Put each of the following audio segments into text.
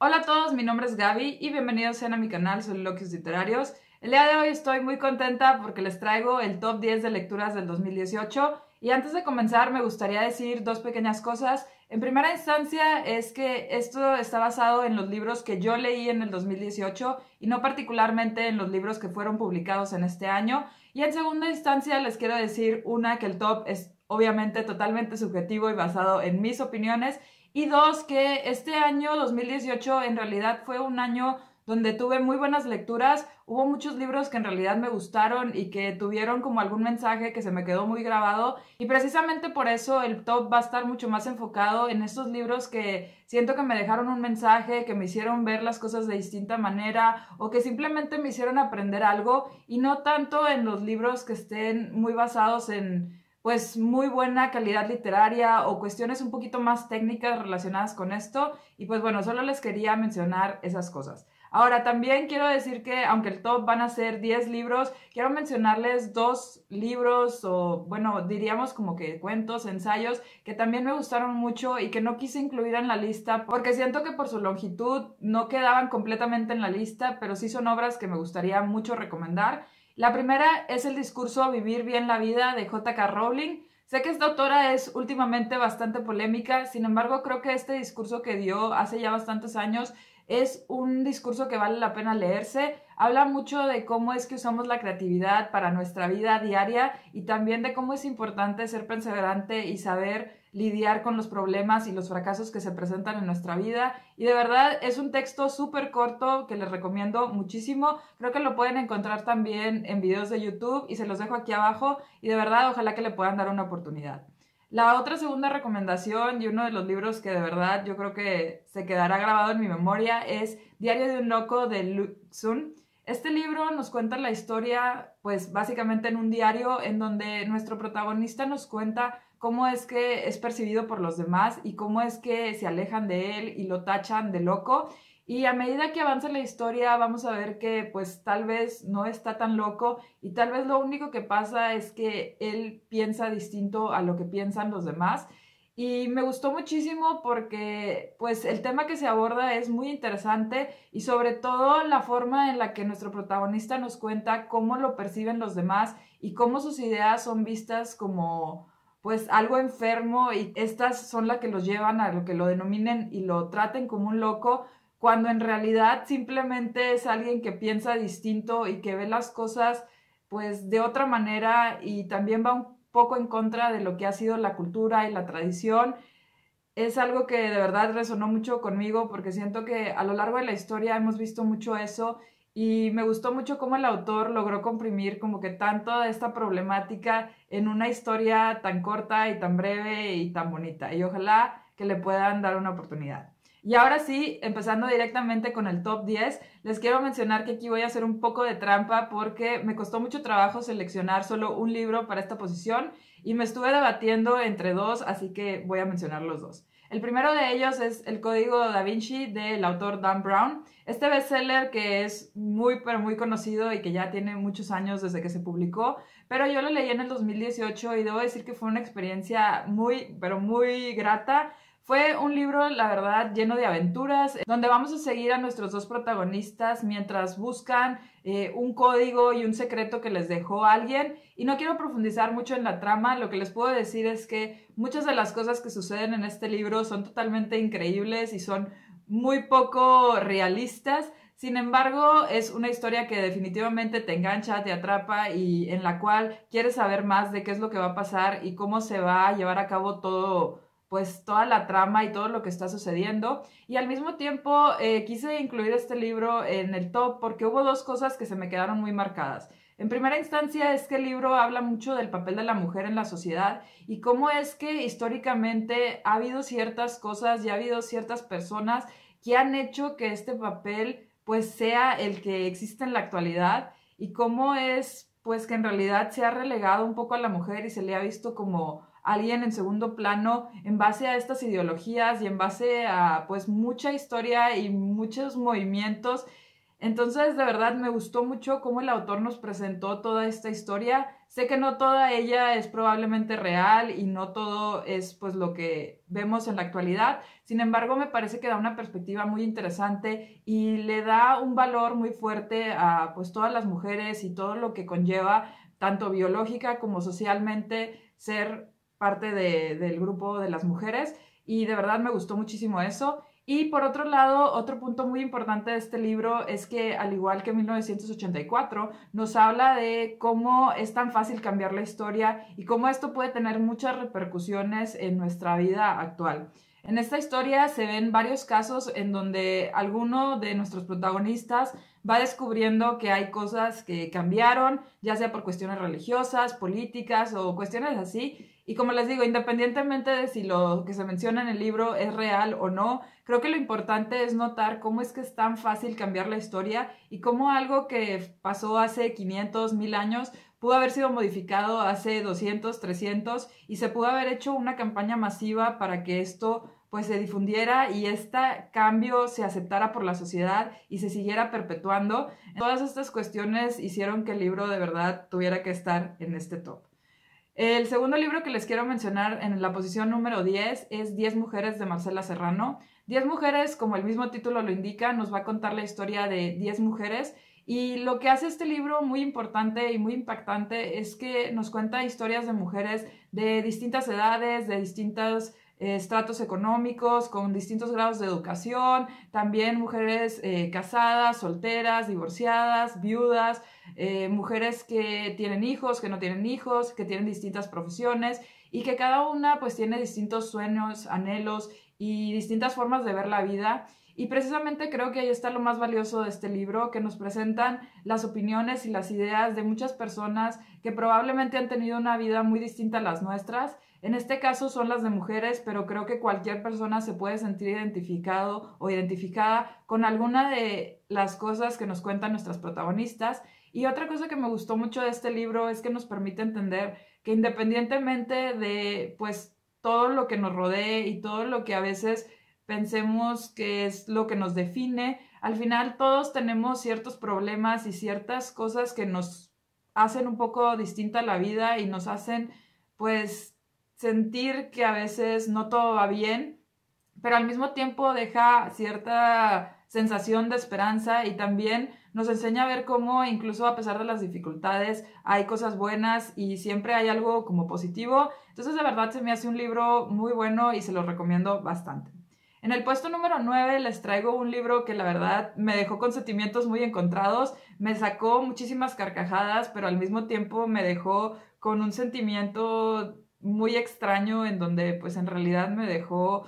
Hola a todos, mi nombre es Gaby y bienvenidos sean a mi canal Soliloquios Literarios. El día de hoy estoy muy contenta porque les traigo el top 10 de lecturas del 2018 y antes de comenzar me gustaría decir dos pequeñas cosas. En primera instancia es que esto está basado en los libros que yo leí en el 2018 y no particularmente en los libros que fueron publicados en este año. Y en segunda instancia les quiero decir que el top es obviamente totalmente subjetivo y basado en mis opiniones y dos, que este año 2018 en realidad fue un año donde tuve muy buenas lecturas, hubo muchos libros que en realidad me gustaron y que tuvieron como algún mensaje que se me quedó muy grabado y precisamente por eso el top va a estar mucho más enfocado en estos libros que siento que me dejaron un mensaje, que me hicieron ver las cosas de distinta manera o que simplemente me hicieron aprender algo y no tanto en los libros que estén muy basados en pues muy buena calidad literaria o cuestiones un poquito más técnicas relacionadas con esto. Y pues bueno, solo les quería mencionar esas cosas. Ahora, también quiero decir que aunque el top van a ser 10 libros, quiero mencionarles dos libros o bueno, diríamos como que cuentos, ensayos, que también me gustaron mucho y que no quise incluir en la lista porque siento que por su longitud no quedaban completamente en la lista, pero sí son obras que me gustaría mucho recomendar. La primera es el discurso Vivir bien la vida de J.K. Rowling. Sé que esta autora es últimamente bastante polémica, sin embargo creo que este discurso que dio hace ya bastantes años es un discurso que vale la pena leerse. Habla mucho de cómo es que usamos la creatividad para nuestra vida diaria y también de cómo es importante ser perseverante y saber lidiar con los problemas y los fracasos que se presentan en nuestra vida. Y de verdad es un texto súper corto que les recomiendo muchísimo. Creo que lo pueden encontrar también en videos de YouTube y se los dejo aquí abajo y de verdad ojalá que le puedan dar una oportunidad. La otra segunda recomendación y uno de los libros que de verdad yo creo que se quedará grabado en mi memoria es Diario de un loco de Luke Sun. Este libro nos cuenta la historia, pues básicamente en un diario en donde nuestro protagonista nos cuenta cómo es que es percibido por los demás y cómo es que se alejan de él y lo tachan de loco. Y a medida que avanza la historia vamos a ver que pues tal vez no está tan loco y tal vez lo único que pasa es que él piensa distinto a lo que piensan los demás. Y me gustó muchísimo porque pues el tema que se aborda es muy interesante y sobre todo la forma en la que nuestro protagonista nos cuenta cómo lo perciben los demás y cómo sus ideas son vistas como pues algo enfermo y estas son las que los llevan a lo que lo denominen y lo traten como un loco, cuando en realidad simplemente es alguien que piensa distinto y que ve las cosas pues de otra manera y también va un poco en contra de lo que ha sido la cultura y la tradición. Es algo que de verdad resonó mucho conmigo porque siento que a lo largo de la historia hemos visto mucho eso y me gustó mucho cómo el autor logró comprimir como que tanto de esta problemática en una historia tan corta y tan breve y tan bonita y ojalá que le puedan dar una oportunidad. Y ahora sí, empezando directamente con el top 10, les quiero mencionar que aquí voy a hacer un poco de trampa porque me costó mucho trabajo seleccionar solo un libro para esta posición y me estuve debatiendo entre dos, así que voy a mencionar los dos. El primero de ellos es El Código Da Vinci del autor Dan Brown. Este bestseller que es muy, pero muy conocido y que ya tiene muchos años desde que se publicó, pero yo lo leí en el 2018 y debo decir que fue una experiencia muy, pero muy grata. Fue un libro, la verdad, lleno de aventuras, donde vamos a seguir a nuestros dos protagonistas mientras buscan un código y un secreto que les dejó alguien. Y no quiero profundizar mucho en la trama, lo que les puedo decir es que muchas de las cosas que suceden en este libro son totalmente increíbles y son muy poco realistas. Sin embargo, es una historia que definitivamente te engancha, te atrapa y en la cual quieres saber más de qué es lo que va a pasar y cómo se va a llevar a cabo todo, pues toda la trama y todo lo que está sucediendo. Y al mismo tiempo quise incluir este libro en el top porque hubo dos cosas que se me quedaron muy marcadas. En primera instancia es que el libro habla mucho del papel de la mujer en la sociedad y cómo es que históricamente ha habido ciertas cosas y ha habido ciertas personas que han hecho que este papel pues sea el que existe en la actualidad y cómo es pues que en realidad se ha relegado un poco a la mujer y se le ha visto como alguien en segundo plano en base a estas ideologías y en base a pues mucha historia y muchos movimientos. Entonces, de verdad, me gustó mucho cómo el autor nos presentó toda esta historia. Sé que no toda ella es probablemente real y no todo es pues lo que vemos en la actualidad. Sin embargo, me parece que da una perspectiva muy interesante y le da un valor muy fuerte a pues todas las mujeres y todo lo que conlleva, tanto biológica como socialmente, ser parte del grupo de las mujeres. Y de verdad me gustó muchísimo eso. Y por otro lado, otro punto muy importante de este libro es que, al igual que 1984, nos habla de cómo es tan fácil cambiar la historia y cómo esto puede tener muchas repercusiones en nuestra vida actual. En esta historia se ven varios casos en donde alguno de nuestros protagonistas va descubriendo que hay cosas que cambiaron, ya sea por cuestiones religiosas, políticas o cuestiones así. Y como les digo, independientemente de si lo que se menciona en el libro es real o no, creo que lo importante es notar cómo es que es tan fácil cambiar la historia y cómo algo que pasó hace 500, 1000 años pudo haber sido modificado hace 200, 300 y se pudo haber hecho una campaña masiva para que esto pues se difundiera y este cambio se aceptara por la sociedad y se siguiera perpetuando. Todas estas cuestiones hicieron que el libro de verdad tuviera que estar en este top. El segundo libro que les quiero mencionar en la posición número 10 es 10 mujeres de Marcela Serrano. 10 mujeres, como el mismo título lo indica, nos va a contar la historia de 10 mujeres y lo que hace este libro muy importante y muy impactante es que nos cuenta historias de mujeres de distintas edades, de distintos estratos económicos, con distintos grados de educación, también mujeres casadas, solteras, divorciadas, viudas, mujeres que tienen hijos, que no tienen hijos, que tienen distintas profesiones y que cada una pues tiene distintos sueños, anhelos y distintas formas de ver la vida. Y precisamente creo que ahí está lo más valioso de este libro, que nos presentan las opiniones y las ideas de muchas personas que probablemente han tenido una vida muy distinta a las nuestras. En este caso son las de mujeres, pero creo que cualquier persona se puede sentir identificado o identificada con alguna de las cosas que nos cuentan nuestras protagonistas. Y otra cosa que me gustó mucho de este libro es que nos permite entender que independientemente de pues todo lo que nos rodee y todo lo que a veces pensemos que es lo que nos define, al final todos tenemos ciertos problemas y ciertas cosas que nos hacen un poco distinta la vida y nos hacen pues sentir que a veces no todo va bien, pero al mismo tiempo deja cierta sensación de esperanza y también nos enseña a ver cómo incluso a pesar de las dificultades hay cosas buenas y siempre hay algo como positivo. Entonces de verdad se me hace un libro muy bueno y se lo recomiendo bastante. En el puesto número 9 les traigo un libro que la verdad me dejó con sentimientos muy encontrados, me sacó muchísimas carcajadas, pero al mismo tiempo me dejó con un sentimiento muy extraño en donde pues en realidad me dejó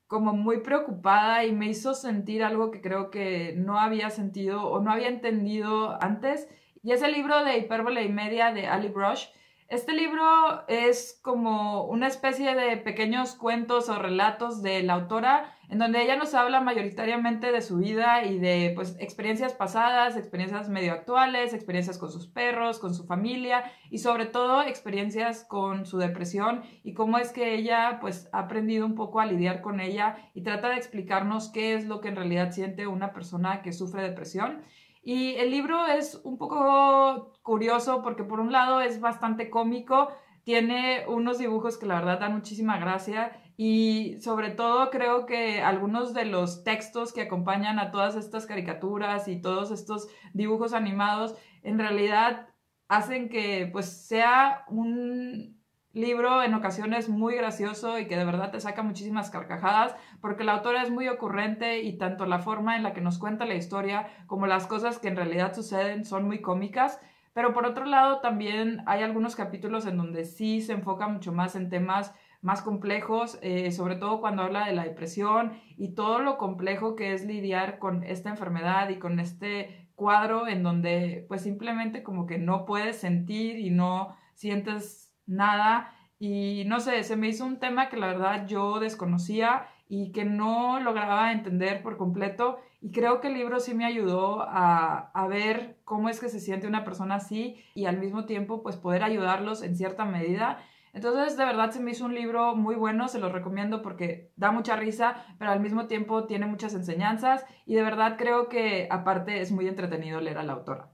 como muy preocupada y me hizo sentir algo que creo que no había sentido o no había entendido antes. Y es el libro de Hipérbole y Media de Ali Brush. Este libro es como una especie de pequeños cuentos o relatos de la autora en donde ella nos habla mayoritariamente de su vida y de pues experiencias pasadas, experiencias medio actuales, experiencias con sus perros, con su familia y sobre todo experiencias con su depresión y cómo es que ella pues ha aprendido un poco a lidiar con ella y trata de explicarnos qué es lo que en realidad siente una persona que sufre depresión. Y el libro es un poco curioso porque por un lado es bastante cómico, tiene unos dibujos que la verdad dan muchísima gracia y sobre todo creo que algunos de los textos que acompañan a todas estas caricaturas y todos estos dibujos animados en realidad hacen que pues sea un libro en ocasiones muy gracioso y que de verdad te saca muchísimas carcajadas porque la autora es muy ocurrente y tanto la forma en la que nos cuenta la historia como las cosas que en realidad suceden son muy cómicas. Pero por otro lado también hay algunos capítulos en donde sí se enfoca mucho más en temas más complejos, sobre todo cuando habla de la depresión y todo lo complejo que es lidiar con esta enfermedad y con este cuadro en donde pues simplemente como que no puedes sentir y no sientes nada y no sé, se me hizo un tema que la verdad yo desconocía y que no lograba entender por completo y creo que el libro sí me ayudó a ver cómo es que se siente una persona así y al mismo tiempo pues poder ayudarlos en cierta medida. Entonces, de verdad se me hizo un libro muy bueno, se los recomiendo porque da mucha risa, pero al mismo tiempo tiene muchas enseñanzas y de verdad creo que aparte es muy entretenido leer a la autora.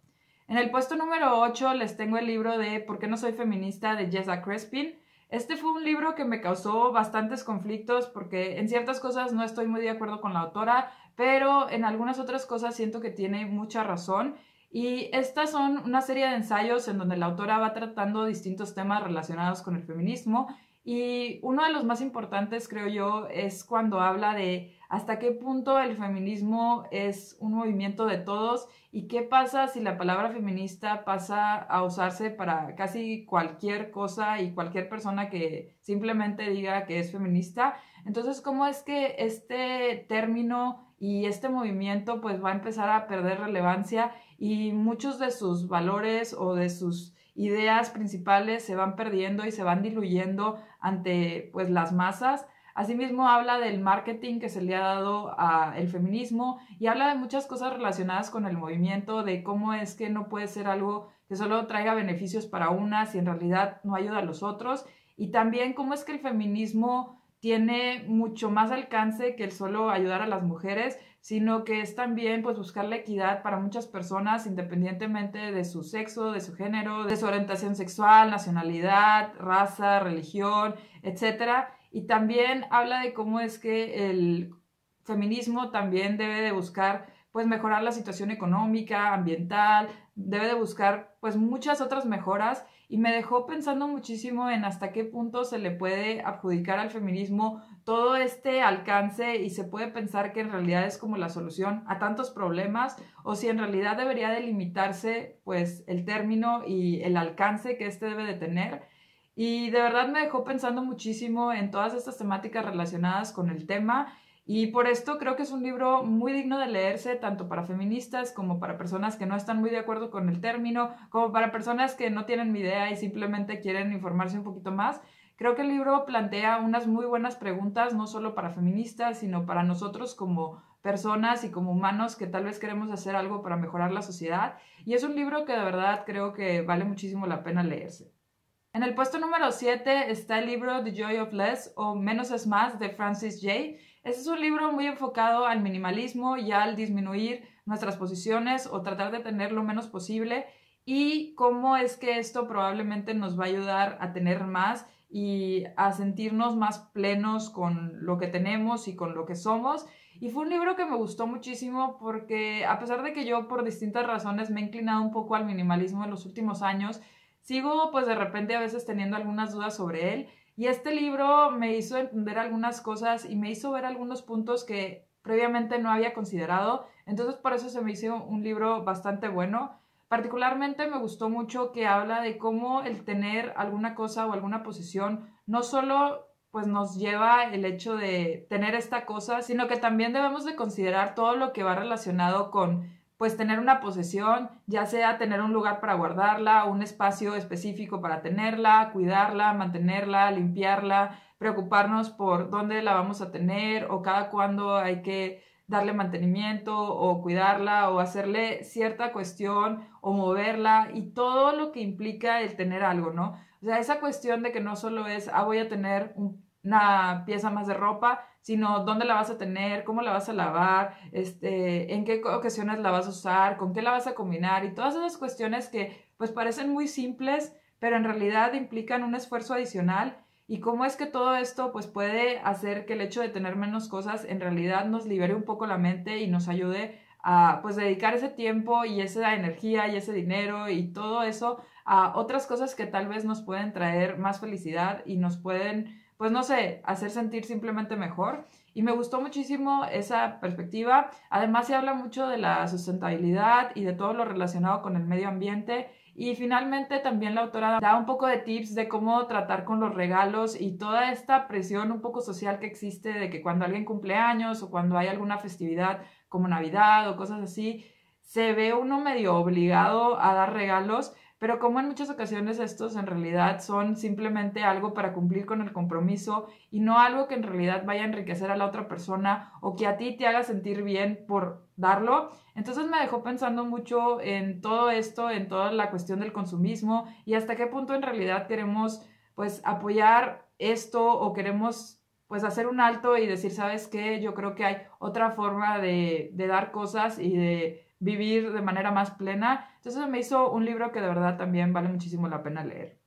En el puesto número 8 les tengo el libro de ¿Por qué no soy feminista? De Jessa Crespin. Este fue un libro que me causó bastantes conflictos porque en ciertas cosas no estoy muy de acuerdo con la autora, pero en algunas otras cosas siento que tiene mucha razón. Y estas son una serie de ensayos en donde la autora va tratando distintos temas relacionados con el feminismo y uno de los más importantes, creo yo, es cuando habla de hasta qué punto el feminismo es un movimiento de todos y qué pasa si la palabra feminista pasa a usarse para casi cualquier cosa y cualquier persona que simplemente diga que es feminista. Entonces, ¿cómo es que este término y este movimiento pues va a empezar a perder relevancia y muchos de sus valores o de sus ideas principales se van perdiendo y se van diluyendo ante pues las masas? Asimismo habla del marketing que se le ha dado al feminismo y habla de muchas cosas relacionadas con el movimiento, de cómo es que no puede ser algo que solo traiga beneficios para unas y en realidad no ayuda a los otros, y también cómo es que el feminismo tiene mucho más alcance que el solo ayudar a las mujeres, sino que es también pues buscar la equidad para muchas personas independientemente de su sexo, de su género, de su orientación sexual, nacionalidad, raza, religión, etcétera. Y también habla de cómo es que el feminismo también debe de buscar pues mejorar la situación económica, ambiental, debe de buscar pues muchas otras mejoras, y me dejó pensando muchísimo en hasta qué punto se le puede adjudicar al feminismo todo este alcance y se puede pensar que en realidad es como la solución a tantos problemas, o si en realidad debería delimitarse pues el término y el alcance que este debe de tener. Y de verdad me dejó pensando muchísimo en todas estas temáticas relacionadas con el tema, y por esto creo que es un libro muy digno de leerse, tanto para feministas como para personas que no están muy de acuerdo con el término, como para personas que no tienen ni idea y simplemente quieren informarse un poquito más. Creo que el libro plantea unas muy buenas preguntas, no solo para feministas, sino para nosotros como personas y como humanos que tal vez queremos hacer algo para mejorar la sociedad. Y es un libro que de verdad creo que vale muchísimo la pena leerse. En el puesto número 7 está el libro The Joy of Less, o Menos es Más, de Francis J. Este es un libro muy enfocado al minimalismo y al disminuir nuestras posiciones o tratar de tener lo menos posible, y cómo es que esto probablemente nos va a ayudar a tener más y a sentirnos más plenos con lo que tenemos y con lo que somos. Y fue un libro que me gustó muchísimo porque a pesar de que yo por distintas razones me he inclinado un poco al minimalismo en los últimos años, sigo pues de repente a veces teniendo algunas dudas sobre él, y este libro me hizo entender algunas cosas y me hizo ver algunos puntos que previamente no había considerado. Entonces por eso se me hizo un libro bastante bueno. Particularmente me gustó mucho que habla de cómo el tener alguna cosa o alguna posición no solo pues nos lleva el hecho de tener esta cosa, sino que también debemos de considerar todo lo que va relacionado con pues tener una posesión, ya sea tener un lugar para guardarla, un espacio específico para tenerla, cuidarla, mantenerla, limpiarla, preocuparnos por dónde la vamos a tener o cada cuándo hay que darle mantenimiento o cuidarla o hacerle cierta cuestión o moverla, y todo lo que implica el tener algo, ¿no? O sea, esa cuestión de que no solo es, voy a tener una pieza más de ropa, sino dónde la vas a tener, cómo la vas a lavar, en qué ocasiones la vas a usar, con qué la vas a combinar, y todas esas cuestiones que pues parecen muy simples, pero en realidad implican un esfuerzo adicional, y cómo es que todo esto pues puede hacer que el hecho de tener menos cosas en realidad nos libere un poco la mente y nos ayude a pues dedicar ese tiempo y esa energía y ese dinero y todo eso a otras cosas que tal vez nos pueden traer más felicidad y nos pueden pues no sé, hacer sentir simplemente mejor. Y me gustó muchísimo esa perspectiva. Además se habla mucho de la sustentabilidad y de todo lo relacionado con el medio ambiente. Y finalmente también la autora da un poco de tips de cómo tratar con los regalos y toda esta presión un poco social que existe de que cuando alguien cumple años o cuando hay alguna festividad como Navidad o cosas así, se ve uno medio obligado a dar regalos, pero como en muchas ocasiones estos en realidad son simplemente algo para cumplir con el compromiso y no algo que en realidad vaya a enriquecer a la otra persona o que a ti te haga sentir bien por darlo. Entonces me dejó pensando mucho en todo esto, en toda la cuestión del consumismo y hasta qué punto en realidad queremos pues apoyar esto o queremos pues hacer un alto y decir, ¿sabes qué? Yo creo que hay otra forma de dar cosas y de vivir de manera más plena. Entonces me hizo un libro que de verdad también vale muchísimo la pena leer.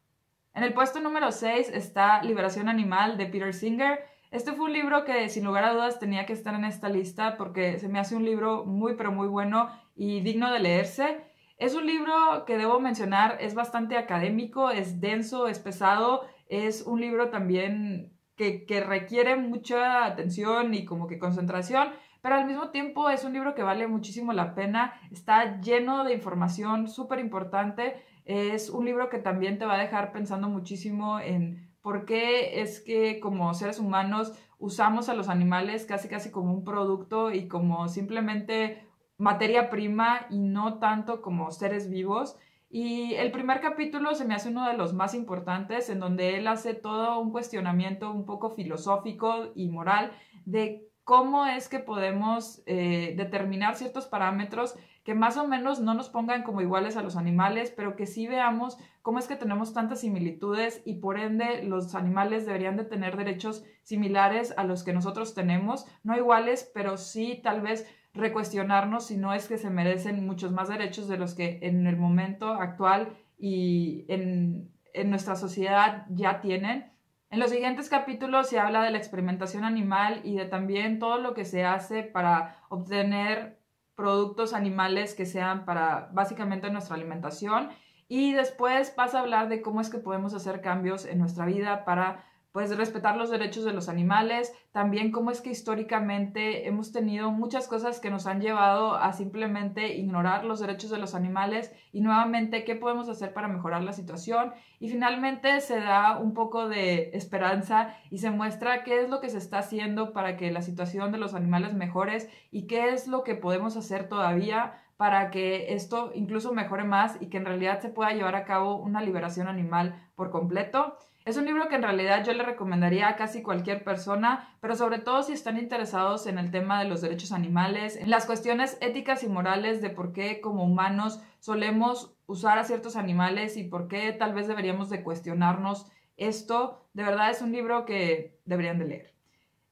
En el puesto número 6 está Liberación Animal de Peter Singer. Este fue un libro que sin lugar a dudas tenía que estar en esta lista porque se me hace un libro muy pero muy bueno y digno de leerse. Es un libro que debo mencionar, es bastante académico, es denso, es pesado, es un libro también que requiere mucha atención y como que concentración, pero al mismo tiempo es un libro que vale muchísimo la pena, está lleno de información súper importante, es un libro que también te va a dejar pensando muchísimo en por qué es que como seres humanos usamos a los animales casi casi como un producto y como simplemente materia prima y no tanto como seres vivos. Y el primer capítulo se me hace uno de los más importantes, en donde él hace todo un cuestionamiento un poco filosófico y moral de cómo es que podemos determinar ciertos parámetros que más o menos no nos pongan como iguales a los animales, pero que sí veamos cómo es que tenemos tantas similitudes y por ende los animales deberían de tener derechos similares a los que nosotros tenemos, no iguales, pero sí tal vez recuestionarnos si no es que se merecen muchos más derechos de los que en el momento actual y en nuestra sociedad ya tienen. En los siguientes capítulos se habla de la experimentación animal y de también todo lo que se hace para obtener productos animales que sean para básicamente nuestra alimentación. Y después pasa a hablar de cómo es que podemos hacer cambios en nuestra vida para pues respetar los derechos de los animales, también cómo es que históricamente hemos tenido muchas cosas que nos han llevado a simplemente ignorar los derechos de los animales y nuevamente qué podemos hacer para mejorar la situación y finalmente se da un poco de esperanza y se muestra qué es lo que se está haciendo para que la situación de los animales mejore y qué es lo que podemos hacer todavía para que esto incluso mejore más y que en realidad se pueda llevar a cabo una liberación animal por completo. Es un libro que en realidad yo le recomendaría a casi cualquier persona, pero sobre todo si están interesados en el tema de los derechos animales, en las cuestiones éticas y morales de por qué como humanos solemos usar a ciertos animales y por qué tal vez deberíamos de cuestionarnos esto. De verdad es un libro que deberían de leer.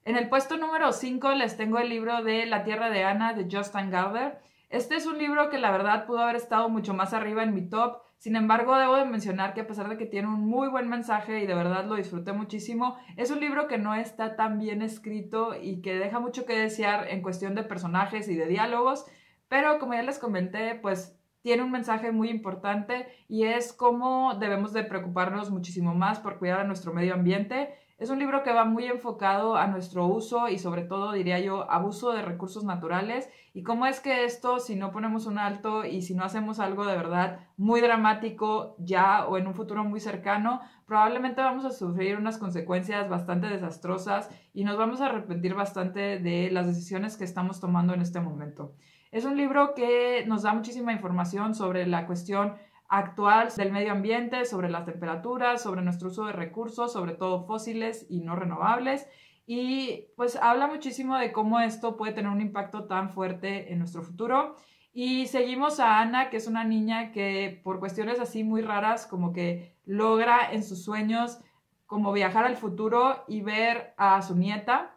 En el puesto número 5 les tengo el libro de La Tierra de Ana de Jostein Gaarder. Este es un libro que la verdad pudo haber estado mucho más arriba en mi top. Sin embargo, debo de mencionar que a pesar de que tiene un muy buen mensaje y de verdad lo disfruté muchísimo, es un libro que no está tan bien escrito y que deja mucho que desear en cuestión de personajes y de diálogos, pero como ya les comenté, pues tiene un mensaje muy importante y es cómo debemos de preocuparnos muchísimo más por cuidar a nuestro medio ambiente. Es un libro que va muy enfocado a nuestro uso y sobre todo, diría yo, abuso de recursos naturales y cómo es que esto, si no ponemos un alto y si no hacemos algo de verdad muy dramático ya o en un futuro muy cercano, probablemente vamos a sufrir unas consecuencias bastante desastrosas y nos vamos a arrepentir bastante de las decisiones que estamos tomando en este momento. Es un libro que nos da muchísima información sobre la cuestión actual del medio ambiente, sobre las temperaturas, sobre nuestro uso de recursos, sobre todo fósiles y no renovables. Y pues habla muchísimo de cómo esto puede tener un impacto tan fuerte en nuestro futuro. Y seguimos a Ana, que es una niña que por cuestiones así muy raras, como que logra en sus sueños como viajar al futuro y ver a su nieta.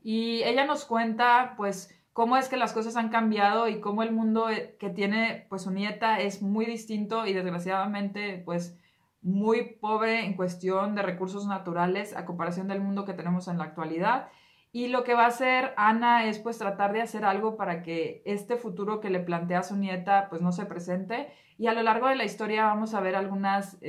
Y ella nos cuenta pues cómo es que las cosas han cambiado y cómo el mundo que tiene pues su nieta es muy distinto y desgraciadamente pues muy pobre en cuestión de recursos naturales a comparación del mundo que tenemos en la actualidad. Y lo que va a hacer Ana es pues tratar de hacer algo para que este futuro que le plantea a su nieta pues no se presente. Y a lo largo de la historia vamos a ver algunas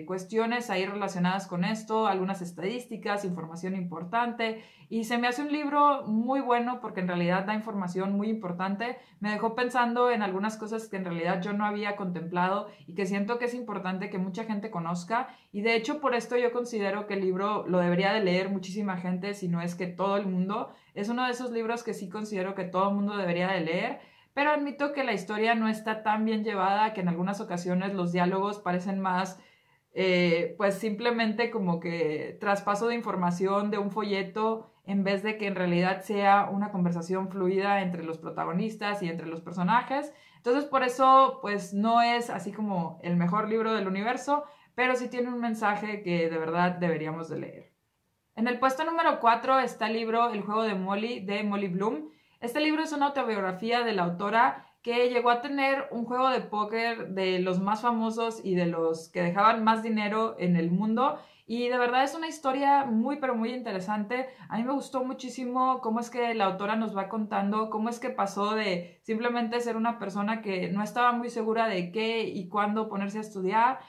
cuestiones ahí relacionadas con esto, algunas estadísticas, información importante. Y se me hace un libro muy bueno porque en realidad da información muy importante. Me dejó pensando en algunas cosas que en realidad yo no había contemplado y que siento que es importante que mucha gente conozca. Y de hecho por esto yo considero que el libro lo debería de leer muchísima gente, si no es que todo el mundo. Es uno de esos libros que sí considero que todo el mundo debería de leer. Pero admito que la historia no está tan bien llevada, que en algunas ocasiones los diálogos parecen más pues simplemente como que traspaso de información de un folleto en vez de que en realidad sea una conversación fluida entre los protagonistas y entre los personajes. Entonces por eso pues no es así como el mejor libro del universo, pero sí tiene un mensaje que de verdad deberíamos de leer. En el puesto número 4 está el libro El juego de Molly Bloom. Este libro es una autobiografía de la autora que llegó a tener un juego de póker de los más famosos y de los que dejaban más dinero en el mundo. Y de verdad es una historia muy, pero muy interesante. A mí me gustó muchísimo cómo es que la autora nos va contando cómo es que pasó de simplemente ser una persona que no estaba muy segura de qué y cuándo ponerse a estudiar.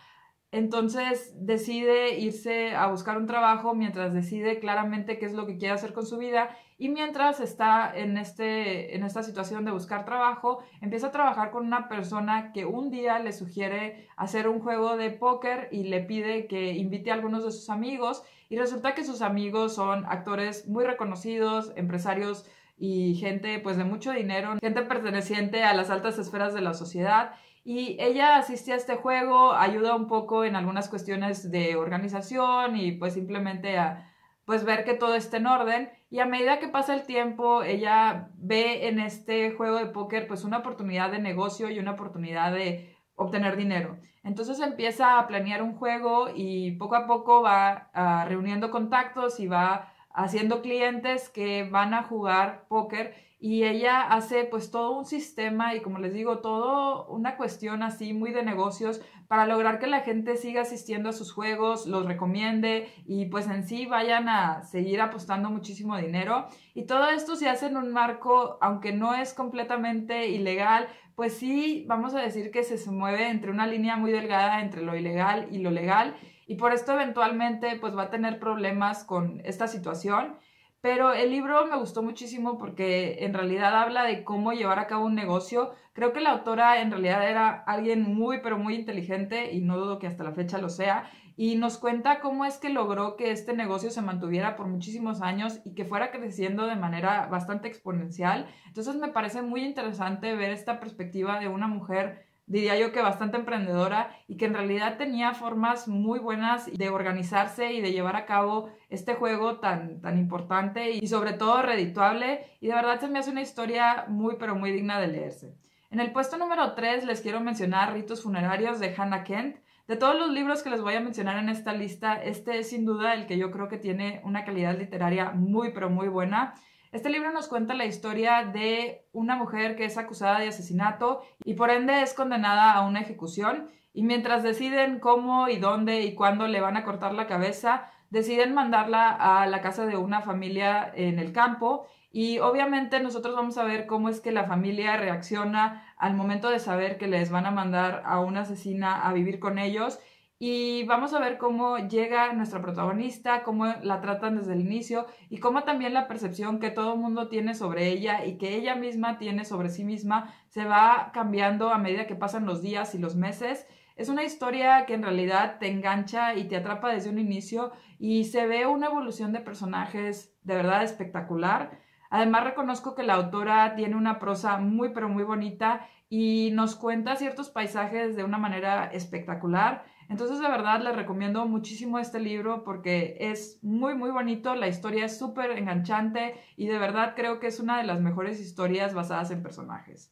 Entonces decide irse a buscar un trabajo mientras decide claramente qué es lo que quiere hacer con su vida y mientras está en esta situación de buscar trabajo, empieza a trabajar con una persona que un día le sugiere hacer un juego de póker y le pide que invite a algunos de sus amigos y resulta que sus amigos son actores muy reconocidos, empresarios y gente pues de mucho dinero, gente perteneciente a las altas esferas de la sociedad. Y ella asiste a este juego, ayuda un poco en algunas cuestiones de organización y pues simplemente a pues ver que todo esté en orden. Y a medida que pasa el tiempo, ella ve en este juego de póker pues una oportunidad de negocio y una oportunidad de obtener dinero. Entonces empieza a planear un juego y poco a poco va reuniendo contactos y va haciendo clientes que van a jugar póker y ella hace pues todo un sistema y como les digo, todo una cuestión así muy de negocios para lograr que la gente siga asistiendo a sus juegos, los recomiende y pues en sí vayan a seguir apostando muchísimo dinero. Y todo esto se hace en un marco, aunque no es completamente ilegal, pues sí, vamos a decir que se mueve entre una línea muy delgada entre lo ilegal y lo legal. Y por esto eventualmente pues va a tener problemas con esta situación. Pero el libro me gustó muchísimo porque en realidad habla de cómo llevar a cabo un negocio. Creo que la autora en realidad era alguien muy, pero muy inteligente y no dudo que hasta la fecha lo sea. Y nos cuenta cómo es que logró que este negocio se mantuviera por muchísimos años y que fuera creciendo de manera bastante exponencial. Entonces me parece muy interesante ver esta perspectiva de una mujer, diría yo que bastante emprendedora y que en realidad tenía formas muy buenas de organizarse y de llevar a cabo este juego tan importante y sobre todo redituable y de verdad se me hace una historia muy pero muy digna de leerse. En el puesto número 3 les quiero mencionar Ritos funerarios de Hannah Kent. De todos los libros que les voy a mencionar en esta lista, este es sin duda el que yo creo que tiene una calidad literaria muy pero muy buena. Este libro nos cuenta la historia de una mujer que es acusada de asesinato y por ende es condenada a una ejecución y mientras deciden cómo y dónde y cuándo le van a cortar la cabeza, deciden mandarla a la casa de una familia en el campo y obviamente nosotros vamos a ver cómo es que la familia reacciona al momento de saber que les van a mandar a una asesina a vivir con ellos y vamos a ver cómo llega nuestra protagonista, cómo la tratan desde el inicio y cómo también la percepción que todo el mundo tiene sobre ella y que ella misma tiene sobre sí misma se va cambiando a medida que pasan los días y los meses. Es una historia que en realidad te engancha y te atrapa desde un inicio y se ve una evolución de personajes de verdad espectacular. Además reconozco que la autora tiene una prosa muy pero muy bonita y nos cuenta ciertos paisajes de una manera espectacular. Entonces, de verdad, les recomiendo muchísimo este libro porque es muy, muy bonito, la historia es súper enganchante y de verdad creo que es una de las mejores historias basadas en personajes.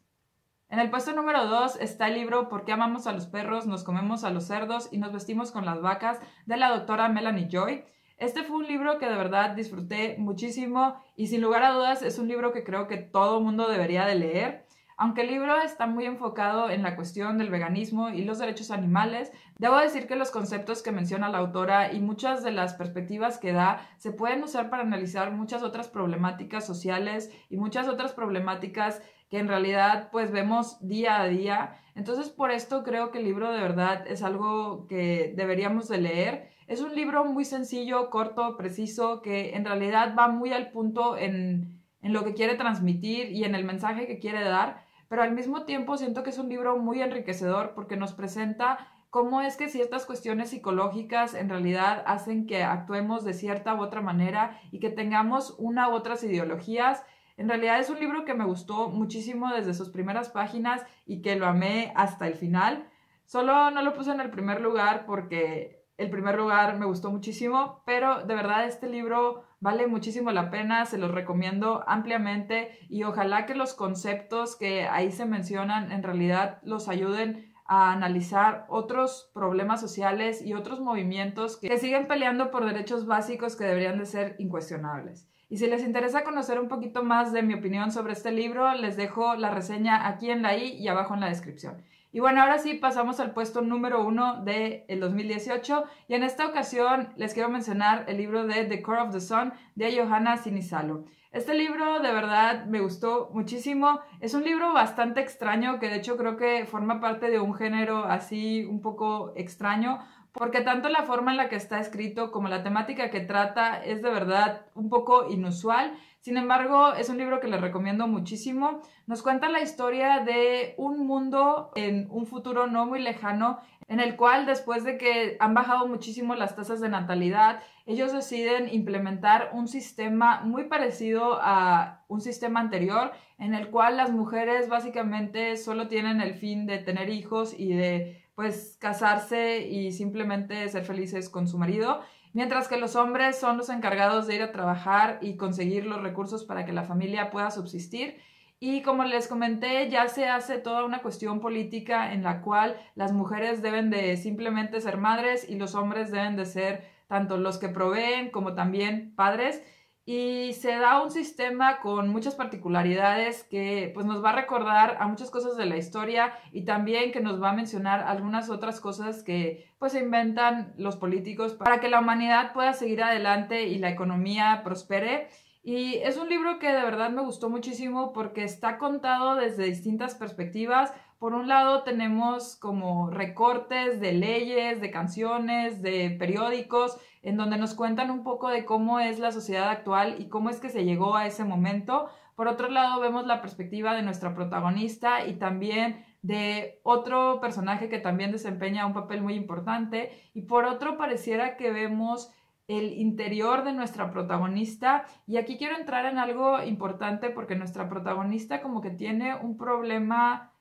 En el puesto número 2 está el libro ¿Por qué amamos a los perros, nos comemos a los cerdos y nos vestimos con las vacas? De la doctora Melanie Joy. Este fue un libro que de verdad disfruté muchísimo y sin lugar a dudas es un libro que creo que todo mundo debería de leer. Aunque el libro está muy enfocado en la cuestión del veganismo y los derechos animales, debo decir que los conceptos que menciona la autora y muchas de las perspectivas que da se pueden usar para analizar muchas otras problemáticas sociales y muchas otras problemáticas que en realidad pues vemos día a día. Entonces por esto creo que el libro de verdad es algo que deberíamos de leer. Es un libro muy sencillo, corto, preciso, que en realidad va muy al punto en lo que quiere transmitir y en el mensaje que quiere dar, pero al mismo tiempo siento que es un libro muy enriquecedor porque nos presenta cómo es que ciertas cuestiones psicológicas en realidad hacen que actuemos de cierta u otra manera y que tengamos una u otras ideologías. En realidad es un libro que me gustó muchísimo desde sus primeras páginas y que lo amé hasta el final. Solo no lo puse en el primer lugar porque el primer lugar me gustó muchísimo, pero de verdad este libro vale muchísimo la pena, se los recomiendo ampliamente y ojalá que los conceptos que ahí se mencionan en realidad los ayuden a analizar otros problemas sociales y otros movimientos que siguen peleando por derechos básicos que deberían de ser incuestionables. Y si les interesa conocer un poquito más de mi opinión sobre este libro, les dejo la reseña aquí en la i y abajo en la descripción. Y bueno, ahora sí pasamos al puesto número 1 del 2018 y en esta ocasión les quiero mencionar el libro de The Core of the Sun de Johanna Sinisalo. Este libro de verdad me gustó muchísimo, es un libro bastante extraño que de hecho creo que forma parte de un género así un poco extraño porque tanto la forma en la que está escrito como la temática que trata es de verdad un poco inusual. Sin embargo, es un libro que les recomiendo muchísimo. Nos cuenta la historia de un mundo en un futuro no muy lejano, en el cual después de que han bajado muchísimo las tasas de natalidad, ellos deciden implementar un sistema muy parecido a un sistema anterior, en el cual las mujeres básicamente solo tienen el fin de tener hijos y de pues casarse y simplemente ser felices con su marido, mientras que los hombres son los encargados de ir a trabajar y conseguir los recursos para que la familia pueda subsistir. Y como les comenté, ya se hace toda una cuestión política en la cual las mujeres deben de simplemente ser madres y los hombres deben de ser tanto los que proveen como también padres. Y se da un sistema con muchas particularidades que pues nos va a recordar a muchas cosas de la historia y también que nos va a mencionar algunas otras cosas que pues se inventan los políticos para que la humanidad pueda seguir adelante y la economía prospere. Y es un libro que de verdad me gustó muchísimo porque está contado desde distintas perspectivas. Por un lado tenemos como recortes de leyes, de canciones, de periódicos, en donde nos cuentan un poco de cómo es la sociedad actual y cómo es que se llegó a ese momento. Por otro lado vemos la perspectiva de nuestra protagonista y también de otro personaje que también desempeña un papel muy importante. Y por otro pareciera que vemos el interior de nuestra protagonista y aquí quiero entrar en algo importante porque nuestra protagonista como que tiene un problema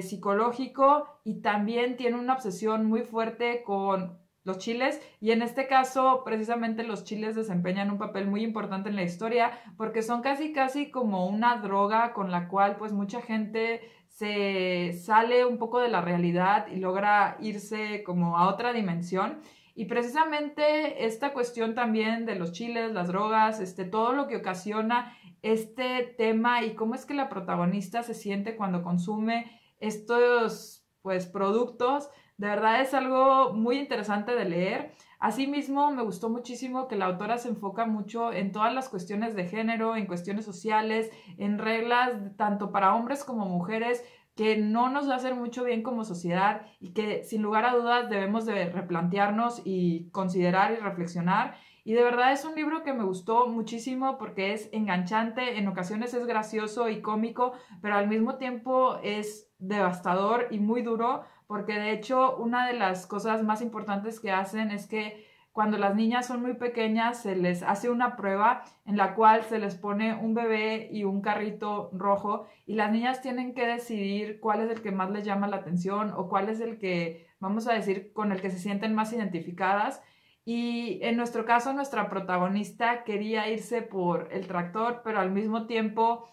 psicológico y también tiene una obsesión muy fuerte con los chiles y en este caso precisamente los chiles desempeñan un papel muy importante en la historia porque son casi como una droga con la cual pues mucha gente se sale un poco de la realidad y logra irse como a otra dimensión. Y precisamente esta cuestión también de los chiles, las drogas, todo lo que ocasiona este tema y cómo es que la protagonista se siente cuando consume estos pues productos, de verdad es algo muy interesante de leer. Asimismo, me gustó muchísimo que la autora se enfoca mucho en todas las cuestiones de género, en cuestiones sociales, en reglas tanto para hombres como mujeres, que no nos hacen mucho bien como sociedad y que sin lugar a dudas debemos de replantearnos y considerar y reflexionar. Y de verdad es un libro que me gustó muchísimo porque es enganchante, en ocasiones es gracioso y cómico, pero al mismo tiempo es devastador y muy duro porque de hecho una de las cosas más importantes que hacen es que cuando las niñas son muy pequeñas se les hace una prueba en la cual se les pone un bebé y un carrito rojo y las niñas tienen que decidir cuál es el que más les llama la atención o cuál es el que, vamos a decir, con el que se sienten más identificadas. Y en nuestro caso, nuestra protagonista quería irse por el tractor, pero al mismo tiempo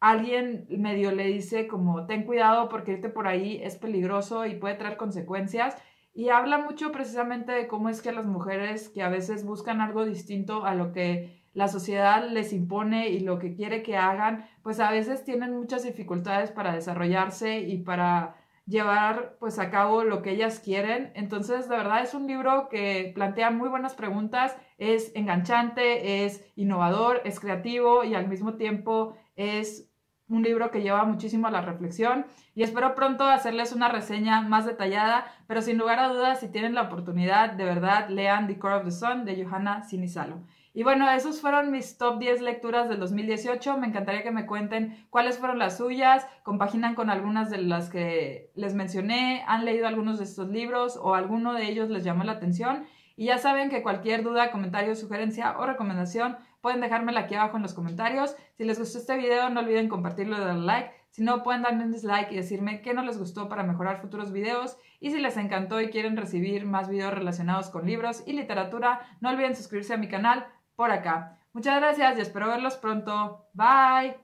alguien medio le dice como ten cuidado porque irte por ahí es peligroso y puede traer consecuencias. Y habla mucho precisamente de cómo es que las mujeres que a veces buscan algo distinto a lo que la sociedad les impone y lo que quiere que hagan, pues a veces tienen muchas dificultades para desarrollarse y para llevar pues a cabo lo que ellas quieren. Entonces, de verdad es un libro que plantea muy buenas preguntas, es enganchante, es innovador, es creativo y al mismo tiempo es un libro que lleva muchísimo a la reflexión y espero pronto hacerles una reseña más detallada, pero sin lugar a dudas, si tienen la oportunidad, de verdad, lean The Core of the Sun de Johanna Sinisalo. Y bueno, esos fueron mis top 10 lecturas del 2018. Me encantaría que me cuenten cuáles fueron las suyas, compaginan con algunas de las que les mencioné, han leído algunos de estos libros o alguno de ellos les llamó la atención. Y ya saben que cualquier duda, comentario, sugerencia o recomendación pueden dejármela aquí abajo en los comentarios. Si les gustó este video, no olviden compartirlo y darle like. Si no, pueden darme un dislike y decirme qué no les gustó para mejorar futuros videos. Y si les encantó y quieren recibir más videos relacionados con libros y literatura, no olviden suscribirse a mi canal por acá. Muchas gracias y espero verlos pronto. Bye.